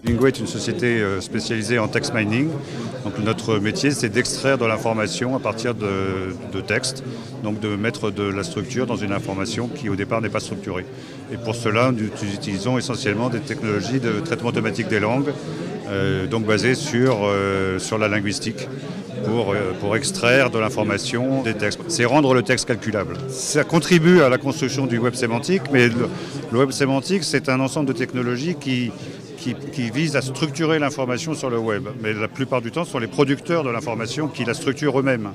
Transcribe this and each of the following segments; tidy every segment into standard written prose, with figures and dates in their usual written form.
Lingo est une société spécialisée en text mining. Donc notre métier, c'est d'extraire de l'information à partir de textes, donc de mettre de la structure dans une information qui au départ n'est pas structurée. Et pour cela, nous utilisons essentiellement des technologies de traitement automatique des langues, donc basées sur la linguistique. Pour extraire de l'information des textes. C'est rendre le texte calculable. Ça contribue à la construction du web sémantique, mais le web sémantique, c'est un ensemble de technologies qui vise à structurer l'information sur le web. Mais la plupart du temps, ce sont les producteurs de l'information qui la structurent eux-mêmes.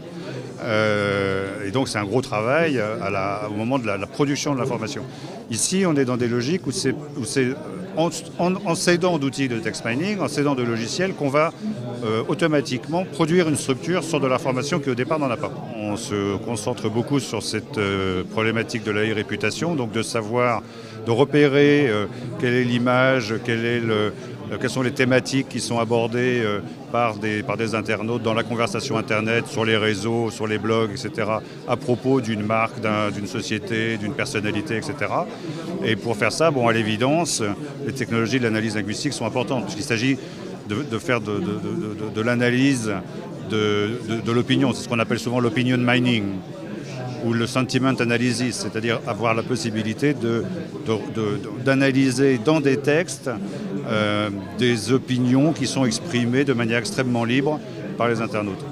Et donc c'est un gros travail au moment de la production de l'information. Ici, on est dans des logiques où c'est en s'aidant d'outils de text mining, en s'aidant de logiciels, qu'on va automatiquement produire une structure sur de l'information qui au départ n'en a pas. On se concentre beaucoup sur cette problématique de la réputation, donc de savoir, de repérer quelle est l'image, quelles sont les thématiques qui sont abordées par des internautes dans la conversation Internet, sur les réseaux, sur les blogs, etc., à propos d'une marque, d'une société, d'une personnalité, etc. Et pour faire ça, à l'évidence, les technologies de l'analyse linguistique sont importantes, puisqu'il s'agit de faire de l'analyse de l'opinion. C'est ce qu'on appelle souvent l'opinion mining ou le sentiment analysis, c'est-à-dire avoir la possibilité d'analyser dans des textes des opinions qui sont exprimées de manière extrêmement libre par les internautes.